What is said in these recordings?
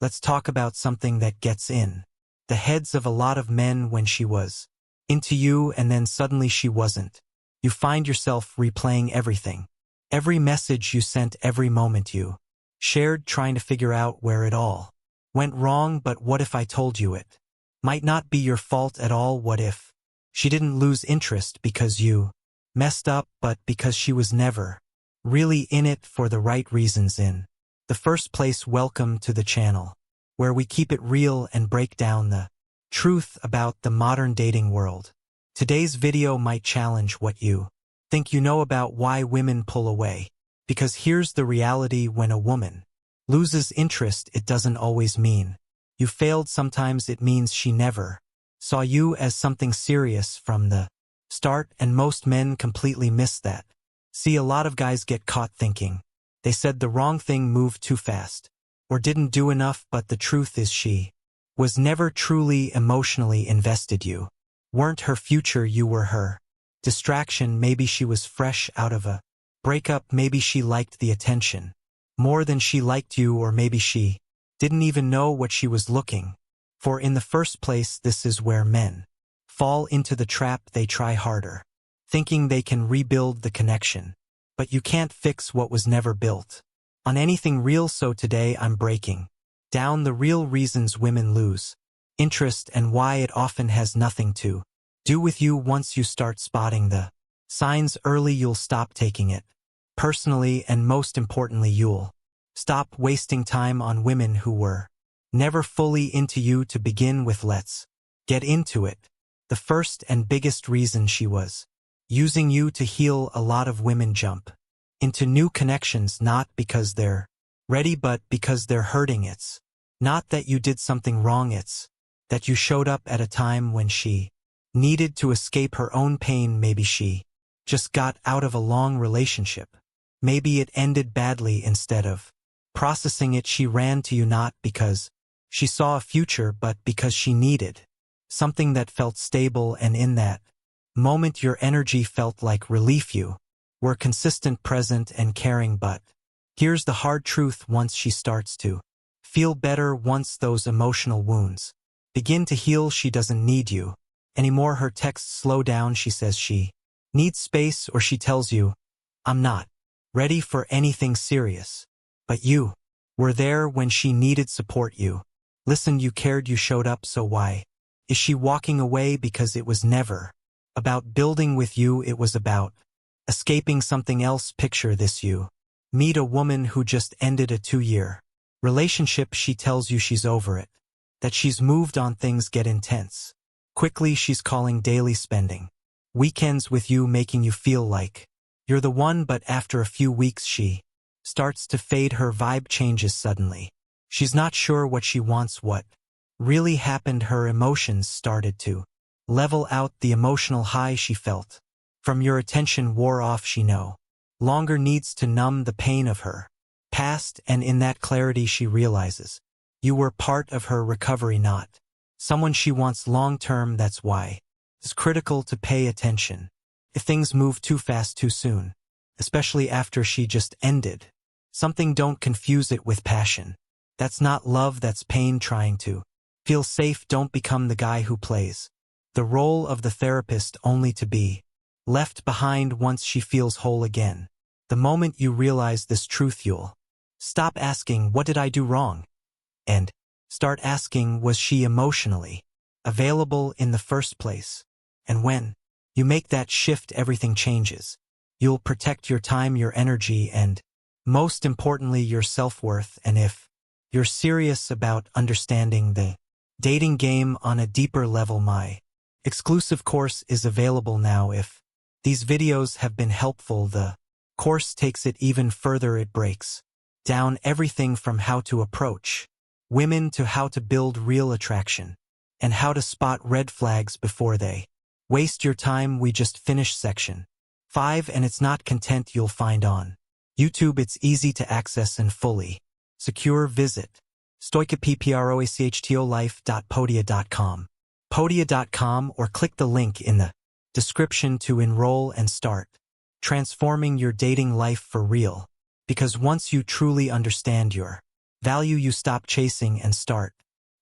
let's talk about something that gets in the heads of a lot of men when she was into you and then suddenly she wasn't. You find yourself replaying everything. Every message you sent, every moment you shared, trying to figure out where it all went wrong. But what if I told you it might not be your fault at all? What if she didn't lose interest because you messed up, but because she was never really in it for the right reasons in the first place? Welcome to the channel, where we keep it real and break down the truth about the modern dating world. Today's video might challenge what you think you know about why women pull away. Because here's the reality: when a woman loses interest, it doesn't always mean you failed. Sometimes it means she never saw you as something serious from the start, and most men completely miss that. See, a lot of guys get caught thinking they said the wrong thing, moved too fast, or didn't do enough, but the truth is she was never truly emotionally invested. You weren't her future, you were her distraction. Maybe she was fresh out of a breakup, maybe she liked the attention more than she liked you, or maybe she didn't even know what she was looking for in the first place. This is where men fall into the trap. They try harder, thinking they can rebuild the connection, but you can't fix what was never built on anything real. So today I'm breaking down the real reasons women lose interest and why it often has nothing to do with you. Once you start spotting the signs early, you'll stop taking it personally, and most importantly, you'll stop wasting time on women who were never fully into you to begin with. Let's get into it. The first and biggest reason: she was using you to heal. A lot of women jump into new connections not because they're ready, but because they're hurting. It's not that you did something wrong, it's that you showed up at a time when she needed to escape her own pain. Maybe she just got out of a long relationship. Maybe it ended badly. Instead of processing it, she ran to you not because she saw a future, but because she needed something that felt stable, and in that moment your energy felt like relief. You were consistent, present, and caring. But here's the hard truth: once she starts to feel better, once those emotional wounds begin to heal, she doesn't need you anymore. Her texts slow down, she says she needs space, or she tells you, I'm not ready for anything serious. But you were there when she needed support. You listened, you cared, you showed up. So why is she walking away? Because it was never about building with you, it was about escaping something else. Picture this: you meet a woman who just ended a 2-year relationship. She tells you she's over it, that she's moved on. Things get intense quickly. She's calling daily, spending weekends with you, making you feel like you're the one. But after a few weeks she starts to fade. Her vibe changes suddenly. She's not sure what she wants, what really happened. Her emotions started to level out. The emotional high she felt from your attention wore off. She no longer needs to numb the pain of her past, and in that clarity she realizes you were part of her recovery, not someone she wants long-term. That's why it's critical to pay attention if things move too fast too soon, especially after she just ended something. Don't confuse it with passion. That's not love, that's pain trying to feel safe. Don't become the guy who plays the role of the therapist only to be left behind once she feels whole again. The moment you realize this truth, you'll stop asking, what did I do wrong? And start asking, was she emotionally available in the first place? And when you make that shift, everything changes. You'll protect your time, your energy, and most importantly, your self-worth. And if you're serious about understanding the dating game on a deeper level, my exclusive course is available now. If these videos have been helpful, the course takes it even further. It breaks down everything from how to approach women to how to build real attraction and how to spot red flags before they waste your time. We just finished section 5 and it's not content you'll find on YouTube. It's easy to access and fully secure. Visit stoicapproacholife.podia.com podia.com or click the link in the description to enroll and start transforming your dating life for real. Because once you truly understand your Value you stop chasing and start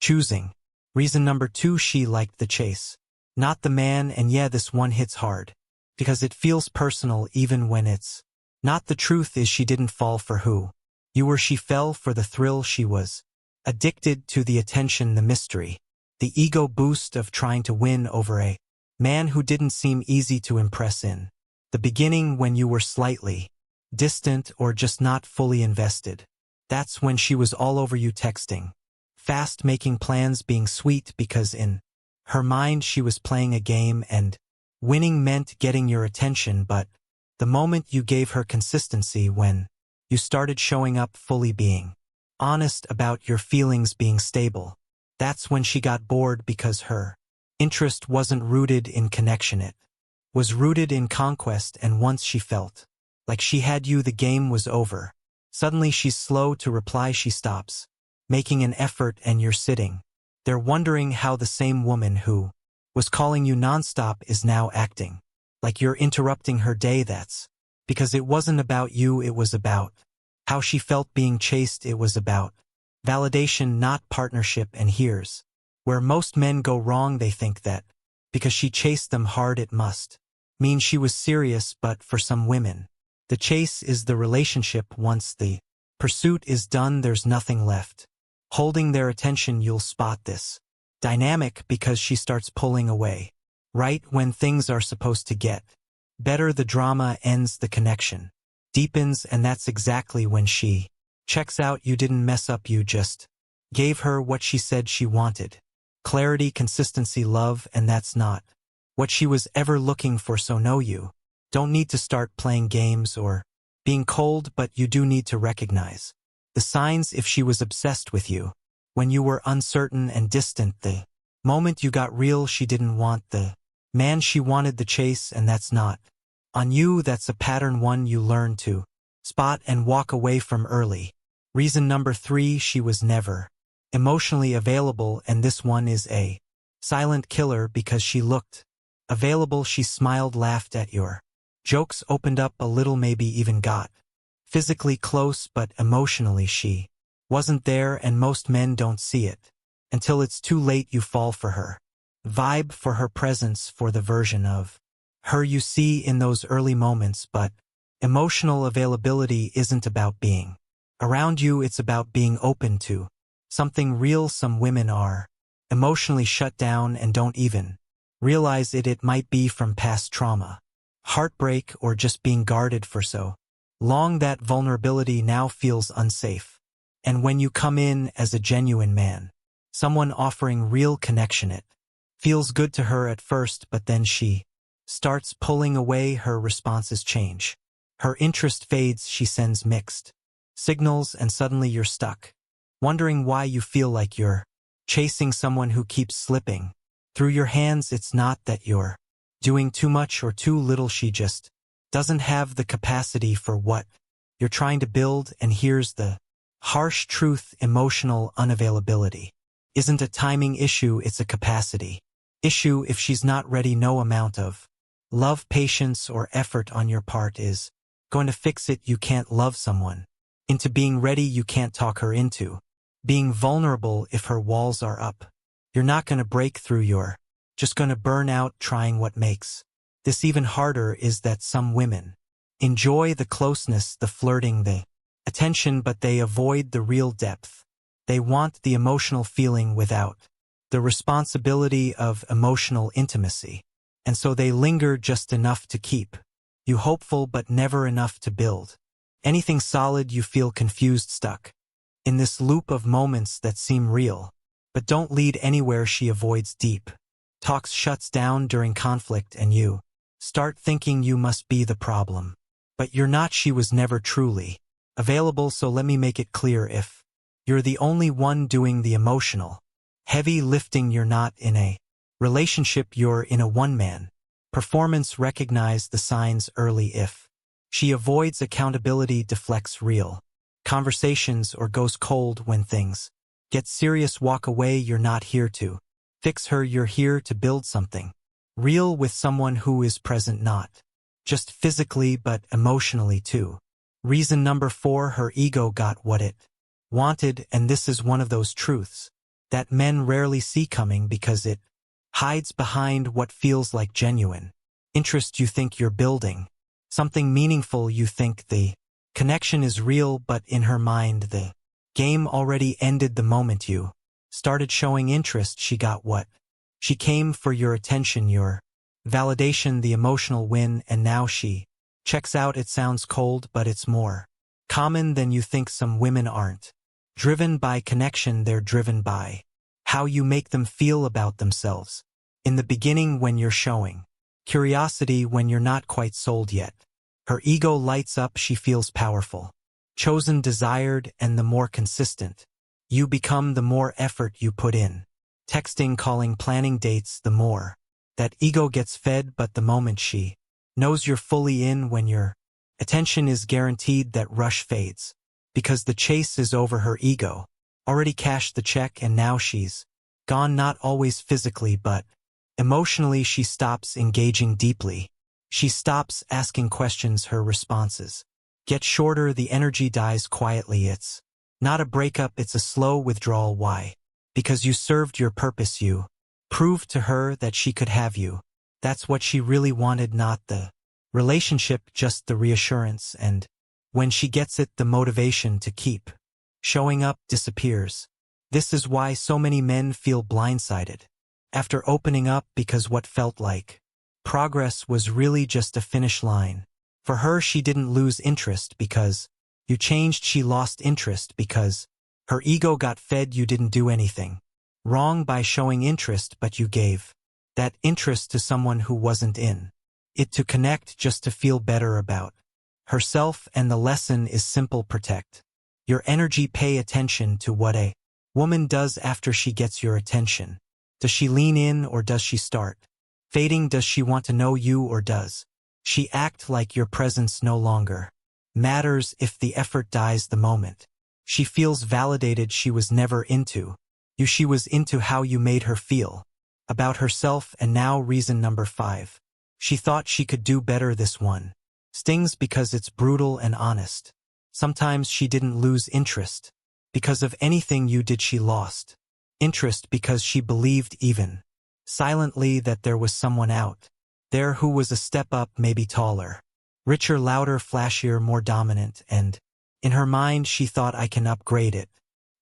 choosing. Reason number 2, she liked the chase, not the man, and yeah, this one hits hard. Because it feels personal even when it's not. The truth is she didn't fall for who you were, she fell for the thrill. She was addicted to the attention, the mystery, the ego boost of trying to win over a man who didn't seem easy to impress in the beginning. When you were slightly distant or just not fully invested, that's when she was all over you, texting fast, making plans, being sweet, because in her mind she was playing a game and winning meant getting your attention. But the moment you gave her consistency, when you started showing up fully, being honest about your feelings, being stable, that's when she got bored, because her interest wasn't rooted in connection, it was rooted in conquest. And once she felt like she had you, the game was over. Suddenly she's slow to reply, she stops making an effort, and you're sitting there wondering how the same woman who was calling you nonstop is now acting like you're interrupting her day. That's because it wasn't about you, it was about how she felt being chased. It was about validation, not partnership. And here's where most men go wrong. They think that because she chased them hard, it must mean she was serious. But for some women, the chase is the relationship. Once the pursuit is done, there's nothing left holding their attention. You'll spot this dynamic because she starts pulling away right when things are supposed to get better. The drama ends, the connection deepens, and that's exactly when she checks out. You didn't mess up, you just gave her what she said she wanted: clarity, consistency, love, and that's not what she was ever looking for. So no, you don't need to start playing games or being cold, but you do need to recognize the signs. If she was obsessed with you when you were uncertain and distant, the moment you got real, she didn't want the man, she wanted the chase, and that's not on you. That's a pattern, one you learn to spot and walk away from early. Reason number 3, she was never emotionally available, and this one is a silent killer. Because she looked available, she smiled, laughed at your jokes, opened up a little, maybe even got physically close, but emotionally she wasn't there. And most men don't see it until it's too late. You fall for her vibe, for her presence, for the version of her you see in those early moments. But emotional availability isn't about being around you, it's about being open to something real. Some women are emotionally shut down and don't even realize it. It might be from past trauma, heartbreak, or just being guarded for so long that vulnerability now feels unsafe. And when you come in as a genuine man, someone offering real connection, it feels good to her at first, but then she starts pulling away. Her responses change, her interest fades, she sends mixed signals, and suddenly you're stuck, wondering why you feel like you're chasing someone who keeps slipping through your hands. It's not that you're doing too much or too little, she just doesn't have the capacity for what you're trying to build. And here's the harsh truth: emotional unavailability isn't a timing issue, it's a capacity issue. If she's not ready, no amount of love, patience, or effort on your part is going to fix it. You can't love someone into being ready, you can't talk her into being vulnerable. If her walls are up, you're not going to break through, you're just going to burn out trying. What makes this even harder is that some women enjoy the closeness, the flirting, the attention, but they avoid the real depth. They want the emotional feeling without the responsibility of emotional intimacy. And so they linger just enough to keep you hopeful, but never enough to build anything solid. You feel confused, stuck in this loop of moments that seem real, but don't lead anywhere. She avoids deep talks, shuts down during conflict, and you start thinking you must be the problem. But you're not. She was never truly available. So let me make it clear: if you're the only one doing the emotional heavy lifting, you're not in a relationship, you're in a one-man performance. Recognize the signs early. If she avoids accountability, deflects real conversations, or goes cold when things get serious, walk away. You're not here to fix her, you're here to build something real with someone who is present, not just physically but emotionally too. Reason number 4, her ego got what it wanted, and this is one of those truths that men rarely see coming because it hides behind what feels like genuine interest you think you're building, something meaningful you think the connection is real, but in her mind the game already ended the moment you started showing interest. She got what she came for, your attention, your validation, the emotional win, and now she checks out. It sounds cold, but it's more common than you think. Some women aren't driven by connection, they're driven by how you make them feel about themselves. In the beginning, when you're showing curiosity, when you're not quite sold yet, her ego lights up. She feels powerful, chosen, desired, and the more consistent you become, the more effort you put in. Texting, calling, planning dates, the more that ego gets fed. But the moment she knows you're fully in, when your attention is guaranteed, that rush fades. Because the chase is over, her ego already cashed the check, and now she's gone, not always physically, but emotionally. She stops engaging deeply. She stops asking questions. Her responses get shorter. The energy dies quietly. It's not a breakup, it's a slow withdrawal. Why? Because you served your purpose. You proved to her that she could have you. That's what she really wanted, not the relationship, just the reassurance. And when she gets it, the motivation to keep showing up disappears. This is why so many men feel blindsided after opening up, because what felt like progress was really just a finish line. For her, she didn't lose interest because you changed. She lost interest because her ego got fed. You didn't do anything wrong by showing interest, but you gave that interest to someone who wasn't in it to connect, just to feel better about herself. And the lesson is simple: protect your energy. Pay attention to what a woman does after she gets your attention. Does she lean in, or does she start fading? Does she want to know you, or does she act like your presence no longer matters? If the effort dies the moment she feels validated, she was never into you, she was into how you made her feel about herself. And now reason number 5. She thought she could do better. This one stings because it's brutal and honest. Sometimes she didn't lose interest because of anything you did. She lost interest because she believed, even silently, that there was someone out there who was a step up, maybe taller, richer, louder, flashier, more dominant. And in her mind she thought, I can upgrade it.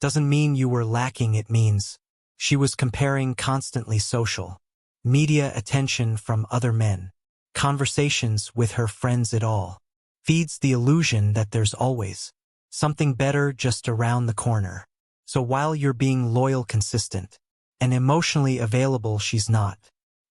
Doesn't mean you were lacking, it means she was comparing constantly. Social media, attention from other men, conversations with her friends, it all feeds the illusion that there's always something better just around the corner. So while you're being loyal, consistent, and emotionally available, she's not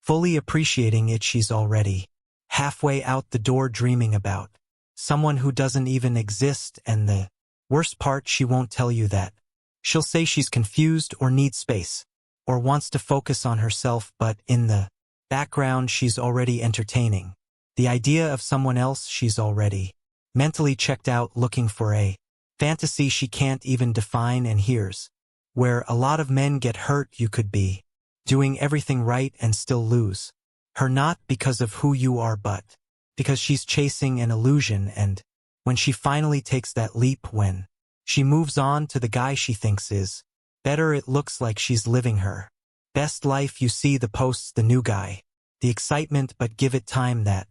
fully appreciating it. She's already halfway out the door, dreaming about someone who doesn't even exist. And the worst part, she won't tell you that. She'll say she's confused, or needs space, or wants to focus on herself, but in the background she's already entertaining the idea of someone else. She's already mentally checked out, looking for a fantasy she can't even define. And here's where a lot of men get hurt. You could be doing everything right and still lose her, not because of who you are, but because she's chasing an illusion. And when she finally takes that leap, when she moves on to the guy she thinks is better, it looks like she's living her best life. You see the posts, the new guy, the excitement, but give it time. That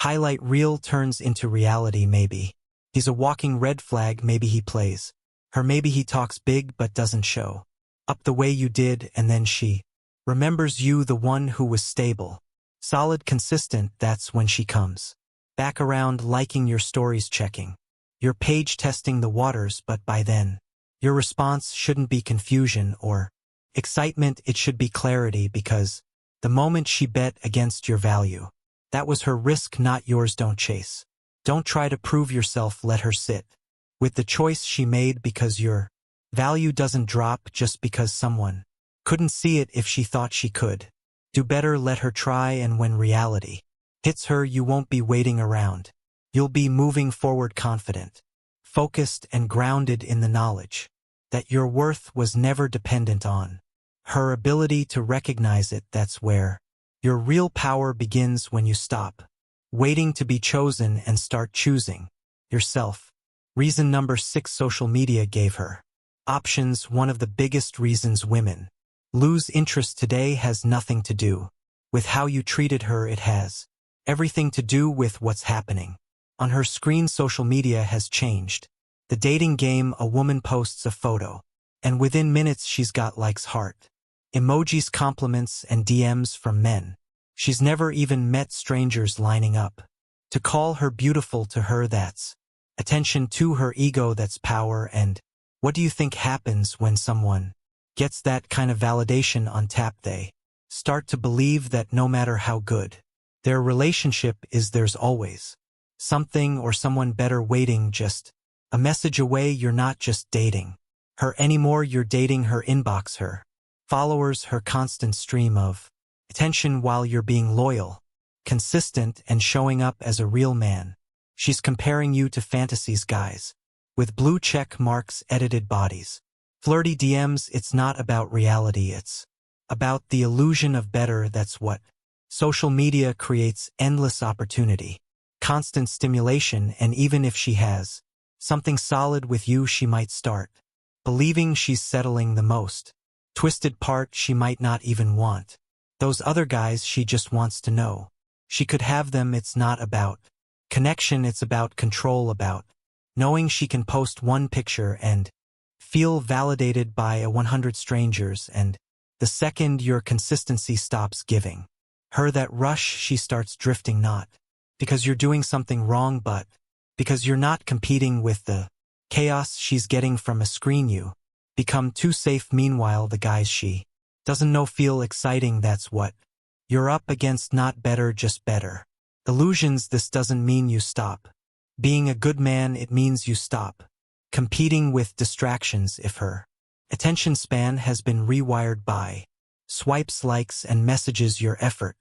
highlight reel turns into reality. Maybe he's a walking red flag. Maybe he plays her. Maybe he talks big but doesn't show up the way you did. And then she remembers you, the one who was stable, solid, consistent. That's when she comes back around, liking your stories, checking your page, testing the waters. But by then, your response shouldn't be confusion or excitement. It should be clarity, because the moment she bet against your value, that was her risk, not yours. Don't chase. Don't try to prove yourself. Let her sit with the choice she made, because your value doesn't drop just because someone couldn't see it. If she thought she could do better, let her try. And when reality hits her, you won't be waiting around. You'll be moving forward, confident, focused, and grounded in the knowledge that your worth was never dependent on her ability to recognize it. That's where your real power begins, when you stop waiting to be chosen and start choosing yourself. Reason number 6. Social media gave her options. One of the biggest reasons women lose interest today has nothing to do with how you treated her. It has everything to do with what's happening on her screen. Social media has changed the dating game. A woman posts a photo, and within minutes she's got likes, heart emojis, compliments, and DMs from men she's never even met, strangers lining up to call her beautiful. To her, that's attention. To her ego, that's power. And what do you think happens when someone gets that kind of validation on tap? They start to believe that no matter how good their relationship is, there's always something or someone better waiting, just a message away. You're not just dating her anymore, you're dating her inbox, her followers, her constant stream of attention. While you're being loyal, consistent, and showing up as a real man, she's comparing you to fantasies, guys with blue check marks, edited bodies, flirty DMs. It's not about reality, it's about the illusion of better. That's what social media creates: endless opportunity, constant stimulation, and even if she has something solid with you, she might start believing she's settling. The most twisted part, she might not even want those other guys. She just wants to know she could have them. It's not about connection, it's about control, about knowing she can post one picture and feel validated by 100 strangers, and the second your consistency stops giving her that rush, she starts drifting, not because you're doing something wrong, but because you're not competing with the chaos she's getting from a screen. You become too safe. Meanwhile, the guys she doesn't know feel exciting. That's what you're up against, not better, just better illusions. This doesn't mean you stop being a good man, it means you stop competing with distractions. If her attention span has been rewired by swipes, likes, and messages, your effort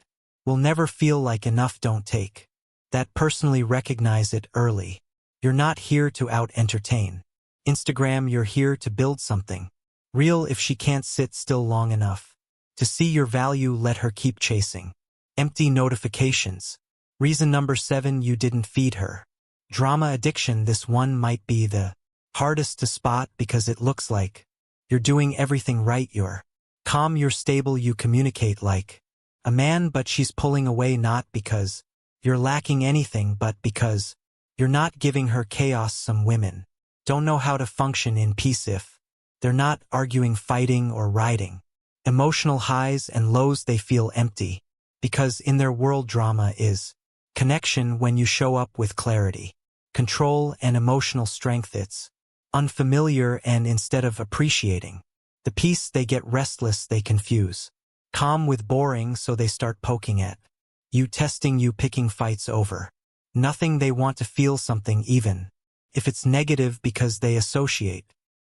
will never feel like enough. Don't take that personally, recognize it early. You're not here to out-entertain Instagram, you're here to build something real. If she can't sit still long enough to see your value, let her keep chasing empty notifications. Reason number 7, you didn't feed her drama addiction. This one might be the hardest to spot because it looks like you're doing everything right. You're calm, you're stable, you communicate like a man, but she's pulling away, not because you're lacking anything, but because you're not giving her chaos. Some women don't know how to function in peace if they're not arguing, fighting, or riding emotional highs and lows. They feel empty because in their world drama is connection. When you show up with clarity, control, and emotional strength, it's unfamiliar, and instead of appreciating the peace, they get restless. They confuse calm with boring, so they start poking at you, testing you, picking fights over nothing. They want to feel something, even if it's negative, because they associate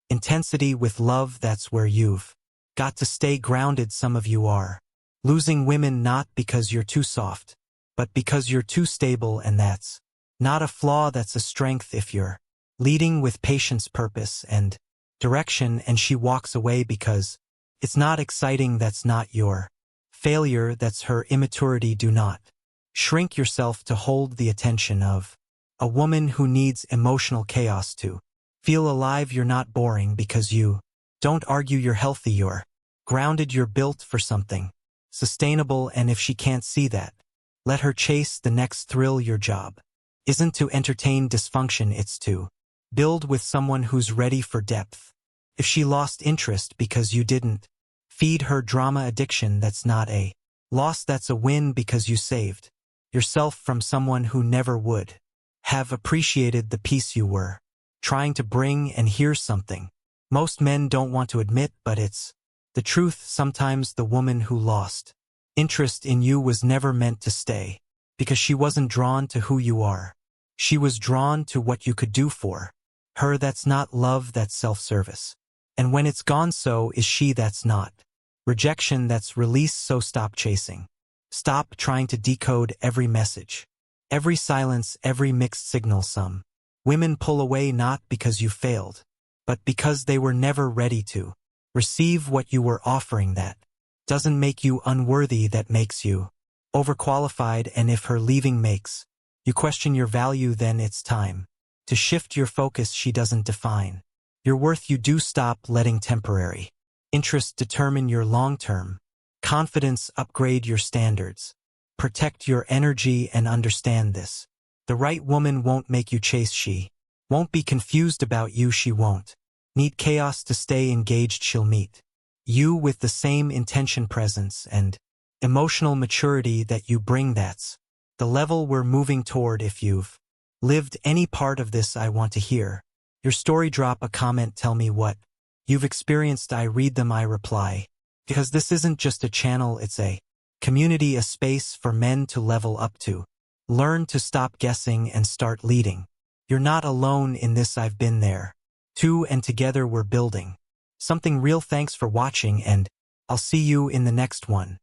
intensity with love. That's where you've got to stay grounded. Some of you are losing women not because you're too soft, but because you're too stable, and that's not a flaw, that's a strength. If you're leading with patience, purpose, and direction, and she walks away because it's not exciting, that's not your failure, that's her immaturity. Do not shrink yourself to hold the attention of a woman who needs emotional chaos to feel alive. You're not boring because you don't argue, you're healthy, you're grounded, you're built for something sustainable. And if she can't see that, let her chase the next thrill. Your job isn't to entertain dysfunction, it's to build with someone who's ready for depth. If she lost interest because you didn't feed her drama addiction, that's not a loss, that's a win, because you saved yourself from someone who never would have appreciated the peace you were trying to bring. And here's something most men don't want to admit, but it's the truth. Sometimes the woman who lost interest in you was never meant to stay, because she wasn't drawn to who you are. She was drawn to what you could do for her. That's not love, that's self-service. And when it's gone, so is she. That's not rejection, that's release. So stop chasing. Stop trying to decode every message, every silence, every mixed signal. Some women pull away not because you failed, but because they were never ready to receive what you were offering. That doesn't make you unworthy, that makes you overqualified. And if her leaving makes you question your value, then it's time to shift your focus. She doesn't define Your worth you do stop letting temporary interest determine your long-term confidence. Upgrade your standards. Protect your energy and understand this. The right woman won't make you chase. She won't be confused about you. She won't need chaos to stay engaged. She'll meet you with the same intention, presence, and emotional maturity that you bring. That's the level we're moving toward. If you've lived any part of this, I want to hear your story. Drop a comment. Tell me what you've experienced. I read them. I reply. Because this isn't just a channel, it's a community, a space for men to level up, to learn, to stop guessing and start leading. You're not alone in this. I've been there too, and together we're building something real. Thanks for watching, and I'll see you in the next one.